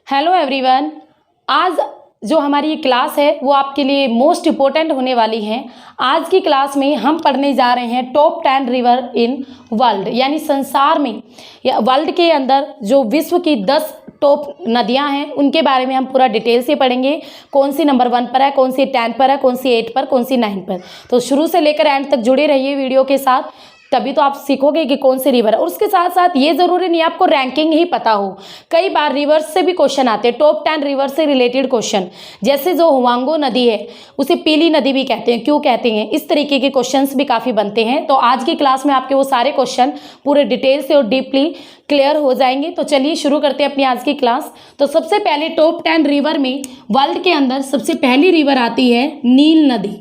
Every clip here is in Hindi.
Hello everyone. आज जो हमारी ये क्लास है वो आपके लिए मोस्ट इम्पोर्टेंट होने वाली है। आज की क्लास में हम पढ़ने जा रहे हैं टॉप 10 रिवर इन वर्ल्ड, यानी संसार में या वर्ल्ड के अंदर जो विश्व की 10 टॉप नदियां हैं उनके बारे में हम पूरा डिटेल से पढ़ेंगे। कौन सी नंबर 1 पर है, कौन सी 10 पर है, कौन सी 8 पर, कौन सी 9 पर। तो शुरू से लेकर एंड तक जुड़े रहिए वीडियो के साथ, तभी तो आप सीखोगे कि कौन सी रिवर है। और उसके साथ साथ ये ज़रूरी नहीं आपको रैंकिंग ही पता हो, कई बार रिवर्स से भी क्वेश्चन आते हैं, टॉप 10 रिवर से रिलेटेड क्वेश्चन। जैसे जो हुआंगो नदी है उसे पीली नदी भी कहते हैं, क्यों कहते हैं, इस तरीके के क्वेश्चंस भी काफ़ी बनते हैं। तो आज की क्लास में आपके वो सारे क्वेश्चन पूरे डिटेल से और डीपली क्लियर हो जाएंगे। तो चलिए शुरू करते हैं अपनी आज की क्लास। तो सबसे पहले टॉप 10 रिवर में वर्ल्ड के अंदर सबसे पहली रिवर आती है नील नदी।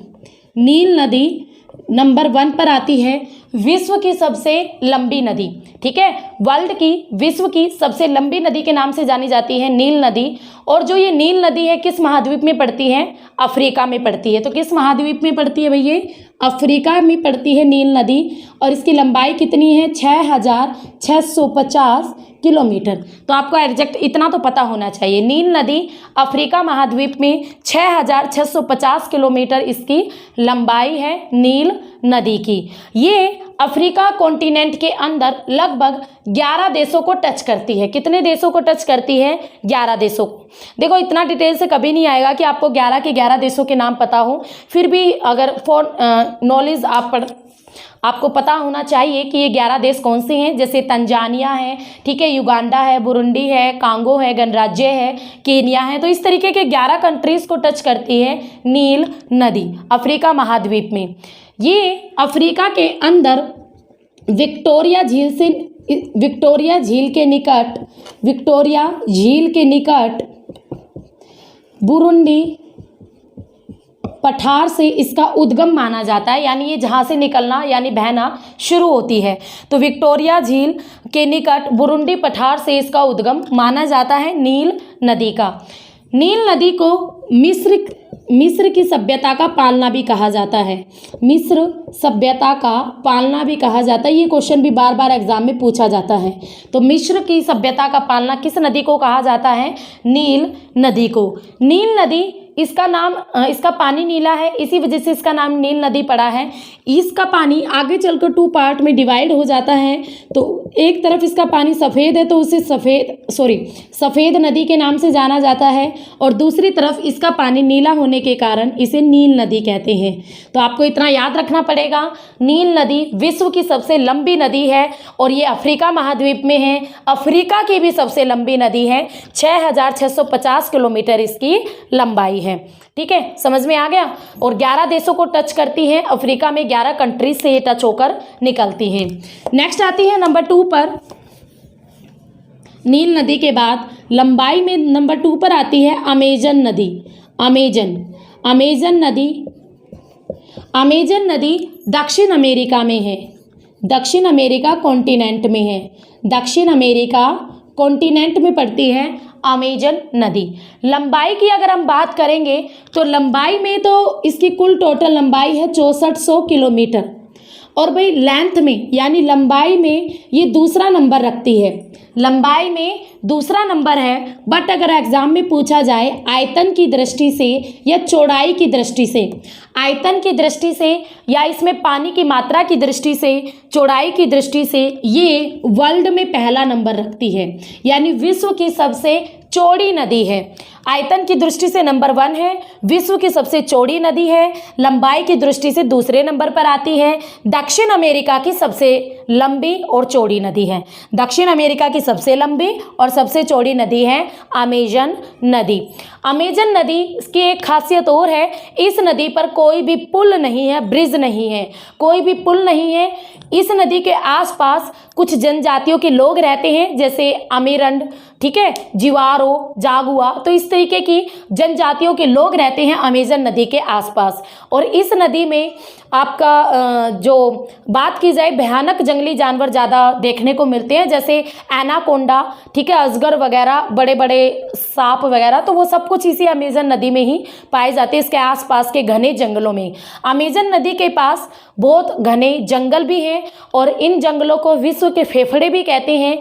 नील नदी नंबर 1 पर आती है, विश्व की सबसे लंबी नदी। ठीक है, वर्ल्ड की विश्व की सबसे लंबी नदी के नाम से जानी जाती है नील नदी। और जो ये नील नदी है किस महाद्वीप में पड़ती है? अफ्रीका में पड़ती है। तो किस महाद्वीप में पड़ती है भैया? अफ्रीका में पड़ती है नील नदी। और इसकी लंबाई कितनी है? 6650 किलोमीटर। तो आपको एग्जैक्ट इतना तो पता होना चाहिए, नील नदी अफ्रीका महाद्वीप में 6650 किलोमीटर इसकी लंबाई है नील नदी की। ये अफ्रीका कॉन्टिनेंट के अंदर लगभग 11 देशों को टच करती है। कितने देशों को टच करती है? 11 देशों को। देखो इतना डिटेल से कभी नहीं आएगा कि आपको 11 के 11 देशों के नाम पता हो, फिर भी अगर फॉर नॉलेज आपको पता होना चाहिए कि ये 11 देश कौन से हैं। जैसे तंजानिया है, ठीक है, युगांडा है, बुरुंडी है, कांगो है, गणराज्य है, केनिया है। तो इस तरीके के 11 कंट्रीज को टच करती है नील नदी अफ्रीका महाद्वीप में। ये अफ्रीका के अंदर विक्टोरिया झील के निकट बुरुंडी पठार से इसका उद्गम माना जाता है, यानी ये जहाँ से निकलना यानी बहना शुरू होती है। तो विक्टोरिया झील के निकट बुरुंडी पठार से इसका उद्गम माना जाता है नील नदी का। नील नदी को मिस्र की सभ्यता का पालना भी कहा जाता है। मिस्र सभ्यता का पालना भी कहा जाता है। ये क्वेश्चन भी बार बार एग्जाम में पूछा जाता है। तो मिस्र की सभ्यता का पालना किस नदी को कहा जाता है? नील नदी को। नील नदी इसका नाम, इसका पानी नीला है, इसी वजह से इसका नाम नील नदी पड़ा है। इसका पानी आगे चलकर 2 पार्ट में डिवाइड हो जाता है। तो एक तरफ इसका पानी सफ़ेद है तो उसे सफ़ेद नदी के नाम से जाना जाता है, और दूसरी तरफ इसका पानी नीला होने के कारण इसे नील नदी कहते हैं। तो आपको इतना याद रखना पड़ेगा, नील नदी विश्व की सबसे लंबी नदी है और ये अफ्रीका महाद्वीप में है। अफ्रीका की भी सबसे लंबी नदी है, 6650 किलोमीटर इसकी लंबाई है। ठीक है, समझ में आ गया। और 11 देशों को टच करती है। अफ्रीका में 11 कंट्रीज से ये टच होकर निकलती है। नेक्स्ट आती है नंबर 2 पर। नील नदी के बाद लंबाई में नंबर 2 पर आती है अमेजन नदी। अमेजन नदी दक्षिण अमेरिका में है, दक्षिण अमेरिका कॉन्टिनेंट में है। दक्षिण अमेरिका कॉन्टिनेंट में पड़ती है अमेजन नदी। लंबाई की अगर हम बात करेंगे तो लंबाई में तो इसकी कुल टोटल लंबाई है 6400 किलोमीटर। और भाई लेंथ में यानी लंबाई में ये दूसरा नंबर रखती है, लंबाई में दूसरा नंबर है। बट अगर एग्जाम में पूछा जाए आयतन की दृष्टि से या चौड़ाई की दृष्टि से, आयतन की दृष्टि से या इसमें पानी की मात्रा की दृष्टि से, चौड़ाई की दृष्टि से ये वर्ल्ड में पहला नंबर रखती है, यानी विश्व की सबसे चौड़ी नदी है। आयतन की दृष्टि से नंबर 1 है, विश्व की सबसे चौड़ी नदी है, लंबाई की दृष्टि से दूसरे नंबर पर आती है। दक्षिण अमेरिका की सबसे लंबी और चौड़ी नदी है। दक्षिण अमेरिका की सबसे लंबी और सबसे चौड़ी नदी है अमेजन नदी। अमेजन नदी की एक खासियत और है, इस नदी पर कोई भी पुल नहीं है, ब्रिज नहीं है, कोई भी पुल नहीं है। इस नदी के आसपास कुछ जनजातियों के लोग रहते हैं, जैसे अमीरंड, ठीक है, जिवारो, जागुआ। तो इस तरीके की जनजातियों के लोग रहते हैं अमेजन नदी के आसपास। और इस नदी में आपका जो बात की जाए भयानक जंगली जानवर ज़्यादा देखने को मिलते हैं, जैसे एनाकोंडा, ठीक है, अजगर वगैरह, बड़े बड़े सांप वगैरह, तो वो सब कुछ इसी अमेजन नदी में ही पाए जाते हैं, इसके आसपास के घने जंगलों में। अमेजन नदी के पास बहुत घने जंगल भी हैं और इन जंगलों को विश्व के फेफड़े भी कहते हैं,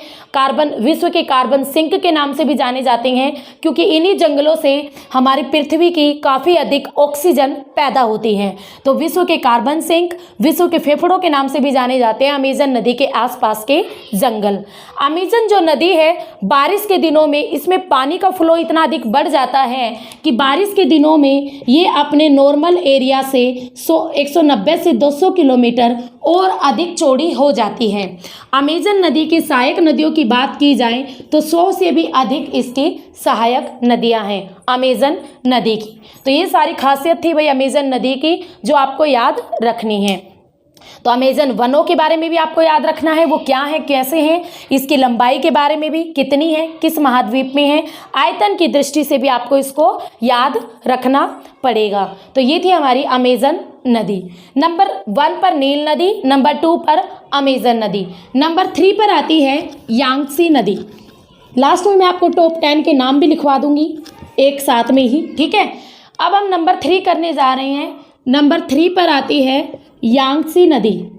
विश्व के कार्बन सिंक के नाम से भी जाने जाते हैं, क्योंकि इन्हीं जंगलों से हमारी पृथ्वी की काफ़ी अधिक ऑक्सीजन पैदा होती है। तो विश्व के कार्बन सिंक, विश्व के फेफड़ों के नाम से भी जाने जाते हैं अमेजन नदी के आसपास के जंगल। अमेजन जो नदी है, बारिश के दिनों में इसमें पानी का फ्लो इतना अधिक बढ़ जाता है कि बारिश के दिनों में ये अपने नॉर्मल एरिया से 190 से 200 किलोमीटर और अधिक चौड़ी हो जाती है। अमेजन नदी की सहायक नदियों की बात की जाए तो 100 से भी अधिक इसकी सहायक नदियां हैं अमेजन नदी की। तो ये सारी खासियत थी भाई अमेजन नदी की, जो आपको याद रखनी है। तो अमेजन वनों के बारे में भी आपको याद रखना है, वो क्या है, कैसे हैं, इसकी लंबाई के बारे में भी कितनी है, किस महाद्वीप में है, आयतन की दृष्टि से भी आपको इसको याद रखना पड़ेगा। तो ये थी हमारी अमेजन नदी। नंबर 1 पर नील नदी, नंबर 2 पर अमेजन नदी, नंबर 3 पर आती है यांगत्से नदी। लास्ट में मैं आपको टॉप 10 के नाम भी लिखवा दूंगी एक साथ में ही, ठीक है। अब हम नंबर 3 करने जा रहे हैं। नंबर 3 पर आती है यांगत्से नदी।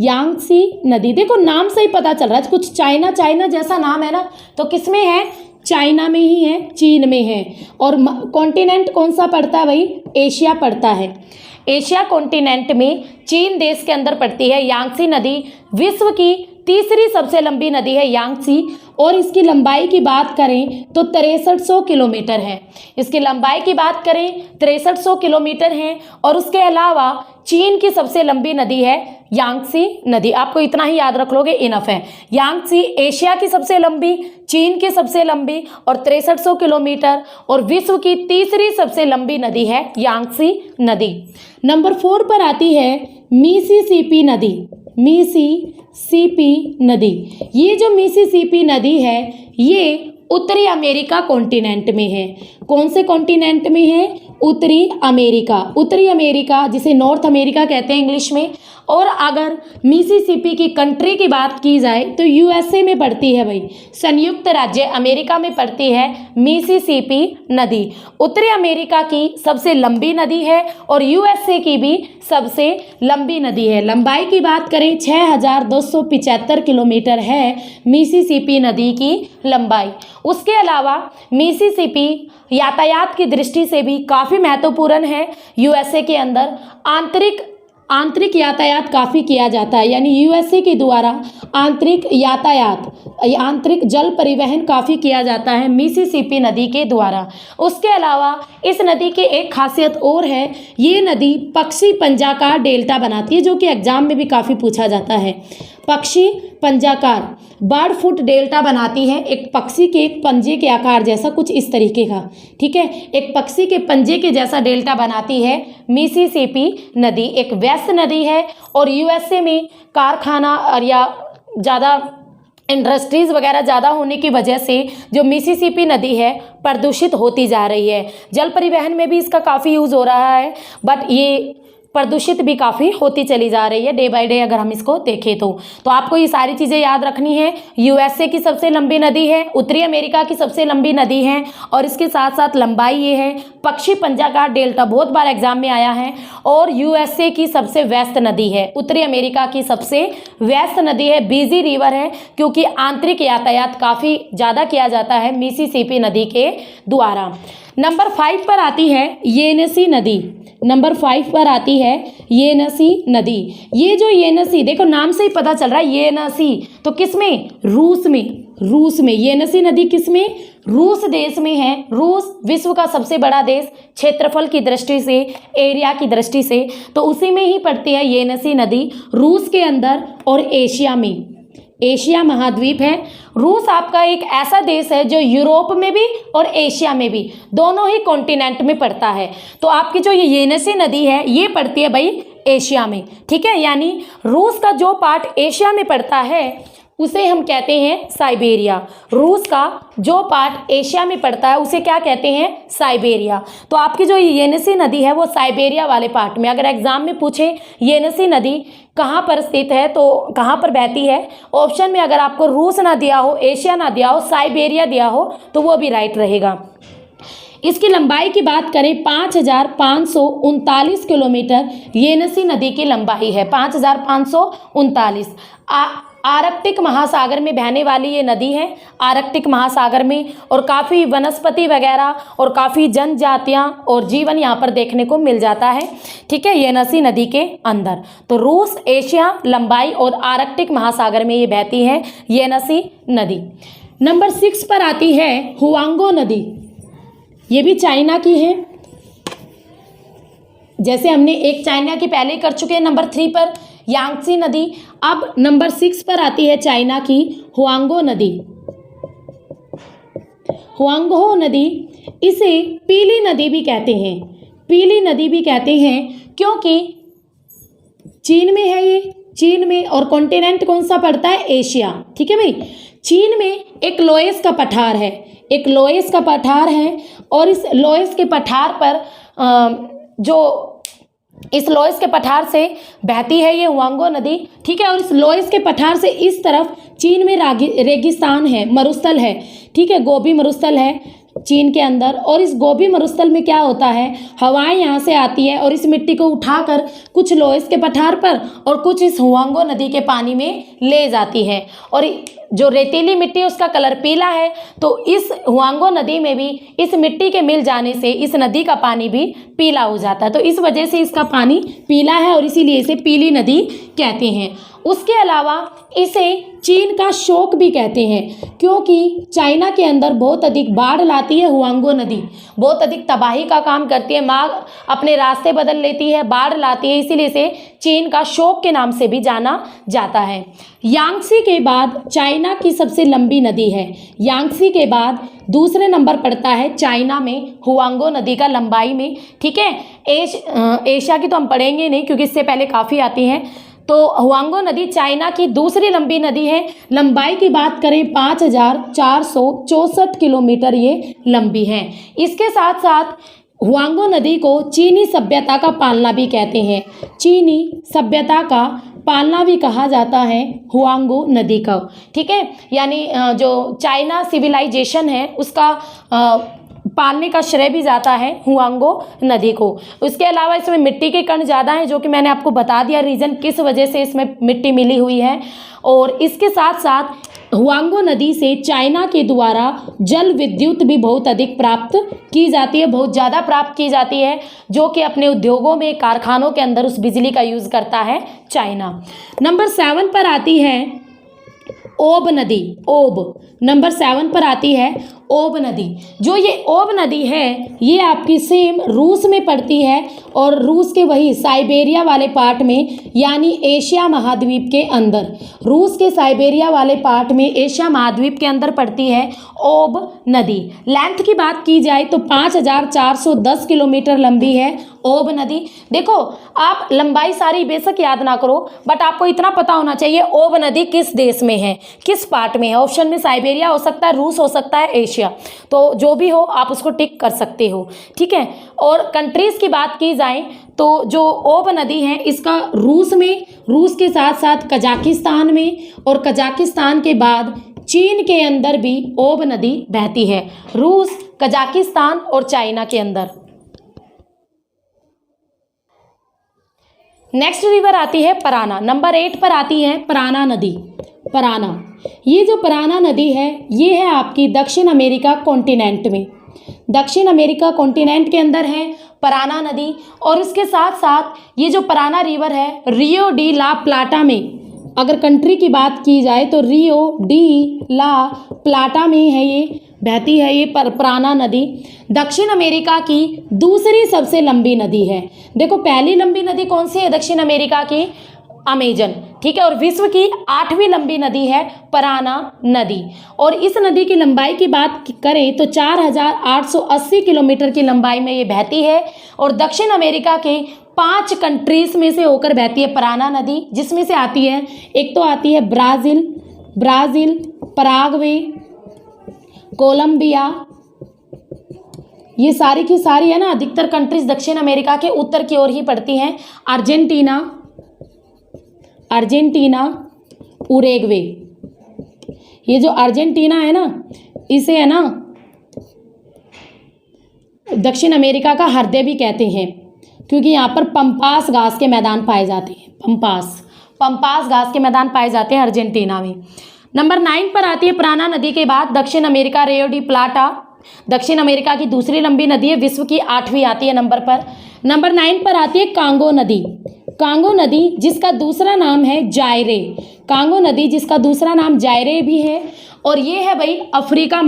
यांगत्से नदी, देखो नाम से ही पता चल रहा है, कुछ चाइना जैसा नाम है ना, तो किसमें है, चाइना में ही है, चीन में है। और कॉन्टिनेंट कौन सा पड़ता है भाई, एशिया पड़ता है। एशिया कॉन्टिनेंट में चीन देश के अंदर पड़ती है यांगत्से नदी। विश्व की तीसरी सबसे लंबी नदी है यांगत्से, और इसकी लंबाई की बात करें तो 6300 किलोमीटर है। इसकी लंबाई की बात करें 6300 किलोमीटर है। और उसके अलावा चीन की सबसे लंबी नदी है यांगत्से नदी। आपको इतना ही याद रख लोगे, इनफ है। यांगत्से एशिया की सबसे लंबी, चीन की सबसे लंबी और 6300 किलोमीटर, और विश्व की तीसरी सबसे लंबी नदी है यांगत्से नदी। नंबर 4 पर आती है मिसिसिपी नदी। मिसिसिपी नदी, ये जो मिसिसिपी नदी है ये उत्तरी अमेरिका कॉन्टिनेंट में है। कौन से कॉन्टिनेंट में है, उत्तरी अमेरिका। उत्तरी अमेरिका जिसे नॉर्थ अमेरिका कहते हैं इंग्लिश में। और अगर मिसिसिपी की कंट्री की बात की जाए तो यूएसए में पड़ती है भाई, संयुक्त राज्य अमेरिका में पड़ती है मिसिसिपी नदी। उत्तरी अमेरिका की सबसे लंबी नदी है और यूएसए की भी सबसे लंबी नदी है। लंबाई की बात करें 6275 किलोमीटर है मिसिसिपी नदी की लंबाई। उसके अलावा मिसिसिपी यातायात की दृष्टि से भी काफ़ी महत्वपूर्ण है। यूएसए के अंदर आंतरिक यातायात काफ़ी किया जाता है, यानी यूएसए के द्वारा आंतरिक जल परिवहन काफ़ी किया जाता है मिसिसिपी नदी के द्वारा। उसके अलावा इस नदी की एक खासियत और है, ये नदी पक्षी पंजाकार डेल्टा बनाती है, जो कि एग्जाम में भी काफ़ी पूछा जाता है। पक्षी पंजाकार बर्ड फुट डेल्टा बनाती है, एक पक्षी के पंजे के आकार जैसा, कुछ इस तरीके का, ठीक है, एक पक्षी के पंजे के जैसा डेल्टा बनाती है मिसिसिपी नदी। एक व्यस्त नदी है और यूएसए में कारखाना और या ज़्यादा इंडस्ट्रीज़ वगैरह ज़्यादा होने की वजह से जो मिसिसिपी नदी है प्रदूषित होती जा रही है। जल परिवहन में भी इसका काफ़ी यूज़ हो रहा है, बट ये प्रदूषित भी काफ़ी होती चली जा रही है डे बाय डे, अगर हम इसको देखें तो आपको ये सारी चीज़ें याद रखनी है। यूएसए की सबसे लंबी नदी है, उत्तरी अमेरिका की सबसे लंबी नदी है, और इसके साथ साथ लंबाई ये है। पक्षी पंजाकार डेल्टा बहुत बार एग्जाम में आया है, और यूएसए की सबसे व्यस्त नदी है। उत्तरी अमेरिका की सबसे व्यस्त नदी है, बिजी रिवर है, क्योंकि आंतरिक यातायात काफ़ी ज़्यादा किया जाता है मिसिसिपी नदी के द्वारा। नंबर 5 पर आती है येनसी नदी। नंबर 5 पर आती है येनसी नदी। ये जो येनसी, देखो नाम से ही पता चल रहा है येनसी, तो किस में, रूस में। येनसी नदी किस में, रूस देश में है। रूस विश्व का सबसे बड़ा देश क्षेत्रफल की दृष्टि से, एरिया की दृष्टि से, तो उसी में ही पड़ती है येनसी नदी, रूस के अंदर और एशिया में। एशिया महाद्वीप है। रूस आपका एक ऐसा देश है जो यूरोप में भी और एशिया में भी, दोनों ही कॉन्टिनेंट में पड़ता है। तो आपकी जो ये येनसी नदी है ये पड़ती है भाई एशिया में, ठीक है। यानी रूस का जो पार्ट एशिया में पड़ता है उसे हम कहते हैं साइबेरिया। रूस का जो पार्ट एशिया में पड़ता है उसे क्या कहते हैं, साइबेरिया। तो आपकी जो येनिसी नदी है वो साइबेरिया वाले पार्ट में, अगर एग्जाम में पूछे येनिसी नदी कहाँ पर स्थित है तो कहाँ पर बहती है, ऑप्शन में अगर आपको रूस ना दिया हो, एशिया ना दिया हो, साइबेरिया दिया हो तो वो भी राइट रहेगा। इसकी लंबाई की बात करें 5,539 किलोमीटर येनिसी नदी की लंबाई है, 5,539। आर्कटिक महासागर में बहने वाली ये नदी है, आर्कटिक महासागर में, और काफ़ी वनस्पति वगैरह और काफ़ी जनजातियां और जीवन यहाँ पर देखने को मिल जाता है, ठीक है, येनिसी नदी के अंदर। तो रूस, एशिया, लंबाई और आर्कटिक महासागर में ये बहती है येनिसी नदी। नंबर 6 पर आती है हुआंगो नदी, ये भी चाइना की है, जैसे हमने एक चाइना की पहले कर चुके हैं। नंबर 3 पर यांगत्से नदी, अब नंबर 6 पर आती है चाइना की हुआंगो नदी। हुआंगो नदी, इसे पीली नदी भी कहते हैं, पीली नदी भी कहते हैं क्योंकि चीन में है ये, चीन में, और कॉन्टिनेंट कौन सा पड़ता है, एशिया, ठीक है भाई। चीन में एक लोएस का पठार है, एक लोएस का पठार है, और इस लोएस के पठार पर इस लोएस के पठार से बहती है ये हुआंगो नदी, ठीक है। और इस लोएस के पठार से इस तरफ चीन में रेगिस्तान है, मरुस्थल है, ठीक है, गोबी मरुस्थल है चीन के अंदर। और इस गोबी मरुस्थल में क्या होता है, हवाएं यहाँ से आती है और इस मिट्टी को उठाकर कुछ लोएस के पठार पर और कुछ इस हुआंगो नदी के पानी में ले जाती है। और जो रेतीली मिट्टी है उसका कलर पीला है, तो इस हुआंगो नदी में भी इस मिट्टी के मिल जाने से इस नदी का पानी भी पीला हो जाता है। तो इस वजह से इसका पानी पीला है और इसीलिए इसे पीली नदी कहते हैं। उसके अलावा इसे चीन का शोक भी कहते हैं क्योंकि चाइना के अंदर बहुत अधिक बाढ़ लाती है हुआंगो नदी, बहुत अधिक तबाही का काम करती है, माँ अपने रास्ते बदल लेती है, बाढ़ लाती है, इसीलिए इसे चीन का शोक के नाम से भी जाना जाता है। यांगत्से के बाद चाइना की सबसे लंबी नदी है, यांगत्से के बाद दूसरे नंबर पड़ता है चाइना में हुआंगो नदी का लंबाई में, ठीक है। एशिया की तो हम पढ़ेंगे नहीं क्योंकि इससे पहले काफ़ी आती हैं। तो हुआंगो नदी चाइना की दूसरी लंबी नदी है, लंबाई की बात करें 5,464 किलोमीटर ये लंबी है। इसके साथ साथ हुआंगो नदी को चीनी सभ्यता का पालना भी कहते हैं, चीनी सभ्यता का पालना भी कहा जाता है हुआंगो नदी का, ठीक है। यानी जो चाइना सिविलाइजेशन है उसका पालने का श्रेय भी जाता है हुआंगो नदी को। उसके अलावा इसमें मिट्टी के कण ज़्यादा हैं, जो कि मैंने आपको बता दिया रीज़न किस वजह से इसमें मिट्टी मिली हुई है। और इसके साथ साथ हुआंगो नदी से चाइना के द्वारा जल विद्युत भी बहुत अधिक प्राप्त की जाती है, बहुत ज़्यादा प्राप्त की जाती है, जो कि अपने उद्योगों में, कारखानों के अंदर उस बिजली का यूज़ करता है चाइना। नंबर 7 पर आती है ओब नदी, ओब नंबर 7 पर आती है ओब नदी। जो ये ओब नदी है ये आपकी सेम रूस में पड़ती है और रूस के वही साइबेरिया वाले पार्ट में, यानी एशिया महाद्वीप के अंदर, रूस के साइबेरिया वाले पार्ट में एशिया महाद्वीप के अंदर पड़ती है ओब नदी। लेंथ की बात की जाए तो 5,410 किलोमीटर लंबी है ओब नदी। देखो आप लंबाई सारी बेशक याद ना करो, बट आपको इतना पता होना चाहिए ओब नदी किस देश में है, किस पार्ट में है। ऑप्शन में साइबेरिया हो सकता है, रूस हो सकता है, एशिया, तो जो भी हो आप उसको टिक कर सकते हो, ठीक है। और कंट्रीज़ की बात की जाए तो जो ओब नदी है इसका रूस में, रूस के साथ साथ कजाकिस्तान में, और कजाकिस्तान के बाद चीन के अंदर भी ओब नदी बहती है, रूस, कजाकिस्तान और चाइना के अंदर। नेक्स्ट रिवर आती है पराना, नंबर 8 पर आती है पराना नदी। पराना, ये जो पराना नदी है ये है आपकी दक्षिण अमेरिका कॉन्टिनेंट में, दक्षिण अमेरिका कॉन्टिनेंट के अंदर है पराना नदी। और इसके साथ साथ ये जो पराना रिवर है रियो डी ला प्लाटा में, अगर कंट्री की बात की जाए तो रियो डी ला प्लाटा में है ये, बहती है ये पराना नदी। दक्षिण अमेरिका की दूसरी सबसे लंबी नदी है। देखो पहली लंबी नदी कौन सी है दक्षिण अमेरिका की, अमेजन, ठीक है। और विश्व की 8वीं लंबी नदी है पराना नदी। और इस नदी की लंबाई की बात करें तो 4,880 किलोमीटर की लंबाई में ये बहती है और दक्षिण अमेरिका के 5 कंट्रीज में से होकर बहती है पराना नदी, जिसमें से आती है, एक तो आती है ब्राज़ील, ब्राज़ील, पराग्वे, कोलंबिया, ये सारी की सारी है ना अधिकतर कंट्रीज दक्षिण अमेरिका के उत्तर की ओर ही पड़ती हैं। अर्जेंटीना, उरुग्वे, ये जो अर्जेंटीना है ना, इसे है ना दक्षिण अमेरिका का हृदय भी कहते हैं, क्योंकि यहाँ पर पंपास घास के मैदान पाए जाते हैं। पंपास घास के मैदान पाए जाते हैं अर्जेंटीना में। नंबर 9 पर आती है प्राना नदी के बाद दक्षिण अमेरिका, रियो डी प्लाटा, दक्षिण अमेरिका की दूसरी लंबी नदी है, विश्व की 8वीं आती है नंबर पर। नंबर 9 पर आती है कांगो नदी जिसका दूसरा नाम है जायरे। कांगो नदी जिसका दूसरा नाम जायरे भी है, और ये है भाई अफ्रीका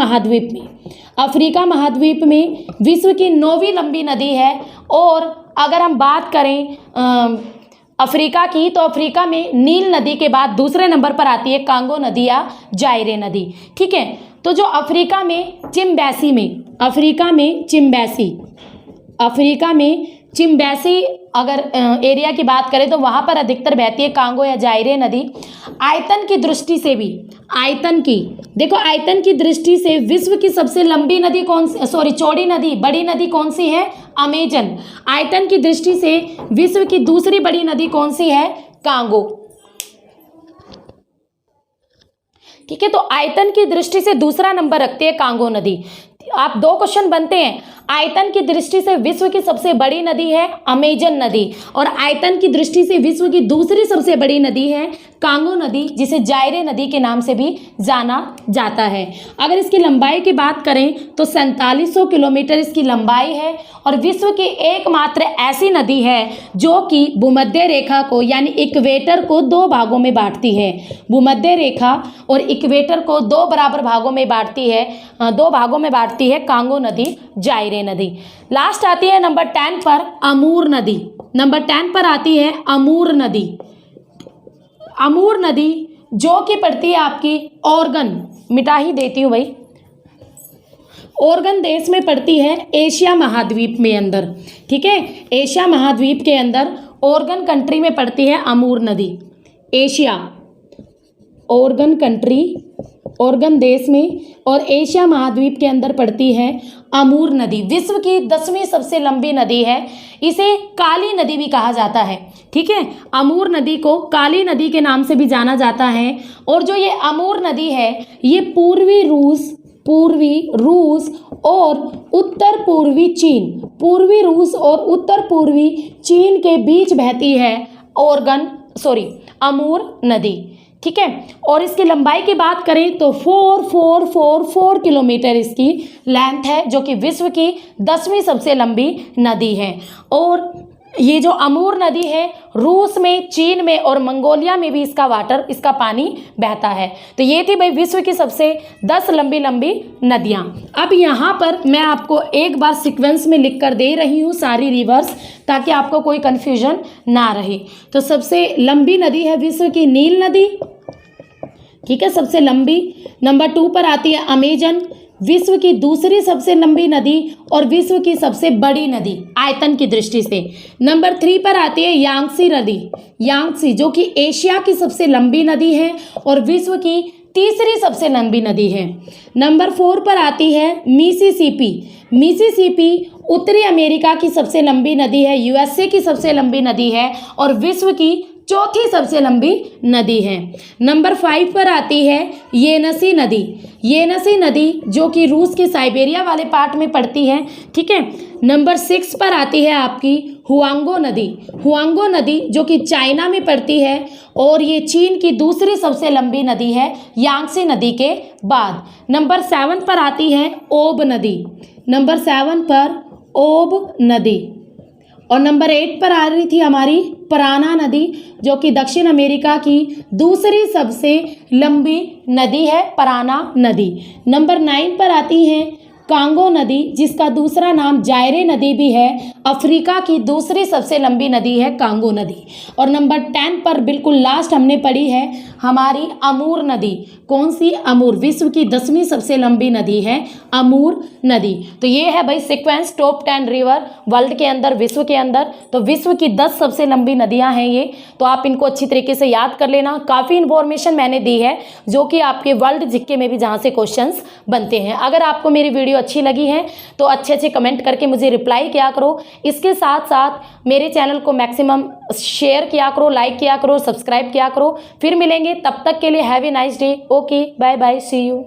महाद्वीप में विश्व की 9वीं लंबी नदी है। और अगर हम बात करें अफ्रीका की, तो अफ्रीका में नील नदी के बाद दूसरे नंबर पर आती है कांगो नदी या जायरे नदी। ठीक है, तो जो अफ्रीका में चिम्बैसी अगर एरिया की बात करें तो वहाँ पर अधिकतर बहती है कांगो या जायरे नदी। आयतन की दृष्टि से विश्व की सबसे लंबी नदी बड़ी नदी कौन सी है? अमेजन। आयतन की दृष्टि से विश्व की दूसरी बड़ी नदी कौन सी है? कांगो। ठीक है, तो आयतन की दृष्टि से दूसरा नंबर रखती है कांगो नदी। आप 2 क्वेश्चन बनते हैं। आयतन की दृष्टि से विश्व की सबसे बड़ी नदी है अमेजन नदी, और आयतन की दृष्टि से विश्व की दूसरी सबसे बड़ी नदी है कांगो नदी, जिसे जायरे नदी के नाम से भी जाना जाता है। अगर इसकी लंबाई की बात करें तो 4700 किलोमीटर इसकी लंबाई है, और विश्व की एकमात्र ऐसी नदी है जो कि भूमध्य रेखा को यानी इक्वेटर को 2 भागों में बांटती है। भूमध्य रेखा और इक्वेटर को 2 बराबर भागों में बांटती है कांगो नदी, जायरे नदी। लास्ट आती है नंबर 10 पर अमूर नदी। नंबर 10 पर आती है अमूर नदी जो कि पड़ती है आपकी ओरेगन, मिटा ही देती हूँ भाई, ओरेगन देश में पड़ती है एशिया महाद्वीप में अंदर। ठीक है, एशिया महाद्वीप के अंदर ओरेगन कंट्री में पड़ती है अमूर नदी। ओरेगन देश में और एशिया महाद्वीप के अंदर पड़ती है अमूर नदी। विश्व की 10वीं सबसे लंबी नदी है, इसे काली नदी भी कहा जाता है। ठीक है, अमूर नदी को काली नदी के नाम से भी जाना जाता है। और जो ये अमूर नदी है, ये पूर्वी रूस और उत्तर पूर्वी चीन के बीच बहती है अमूर नदी। ठीक है, और इसकी लंबाई की बात करें तो 4 किलोमीटर इसकी लेंथ है, जो कि विश्व की 10वीं सबसे लंबी नदी है। और ये जो अमूर नदी है, रूस में, चीन में और मंगोलिया में भी इसका पानी बहता है। तो ये थी भाई विश्व की सबसे 10 लंबी नदियाँ। अब यहाँ पर मैं आपको एक बार सीक्वेंस में लिख कर दे रही हूँ सारी रिवर्स, ताकि आपको कोई कन्फ्यूजन ना रहे। तो सबसे लंबी नदी है विश्व की नील नदी। ठीक है, सबसे लंबी। नंबर 2 पर आती है अमेजन, विश्व की दूसरी सबसे लंबी नदी और विश्व की सबसे बड़ी नदी आयतन की दृष्टि से। नंबर 3 पर आती है यांगसी, जो कि एशिया की सबसे लंबी नदी है और विश्व की तीसरी सबसे लंबी नदी है। नंबर 4 पर आती है मिसिसिपी उत्तरी अमेरिका की सबसे लंबी नदी है, यूएसए की सबसे लंबी नदी है और विश्व की चौथी सबसे लंबी नदी है। नंबर 5 पर आती है येनसी नदी, जो कि रूस के साइबेरिया वाले पार्ट में पड़ती है। ठीक है, नंबर 6 पर आती है आपकी हुआंगो नदी, जो कि चाइना में पड़ती है और ये चीन की दूसरी सबसे लंबी नदी है यांगसी नदी के बाद। नंबर 7 पर आती है ओब नदी, और नंबर 8 पर आ रही थी हमारी पराना नदी, जो कि दक्षिण अमेरिका की दूसरी सबसे लंबी नदी है, पराना नदी। नंबर 9 पर आती है कांगो नदी, जिसका दूसरा नाम जायरे नदी भी है, अफ्रीका की दूसरी सबसे लंबी नदी है कांगो नदी। और नंबर 10 पर बिल्कुल लास्ट हमने पढ़ी है हमारी अमूर नदी। कौन सी? अमूर। विश्व की 10वीं सबसे लंबी नदी है अमूर नदी। तो ये है भाई सीक्वेंस टॉप 10 रिवर वर्ल्ड के अंदर, विश्व के अंदर। तो विश्व की 10 सबसे लंबी नदियां हैं ये, तो आप इनको अच्छी तरीके से याद कर लेना। काफ़ी इन्फॉर्मेशन मैंने दी है जो कि आपके वर्ल्ड जीके में भी जहाँ से क्वेश्चंस बनते हैं। अगर आपको मेरी वीडियो अच्छी लगी है तो अच्छे अच्छे कमेंट करके मुझे रिप्लाई किया करो। इसके साथ साथ मेरे चैनल को मैक्सिमम शेयर किया करो, लाइक किया करो, सब्सक्राइब किया करो। फिर मिलेंगे, तब तक के लिए have a nice day. Okay, bye bye, see you.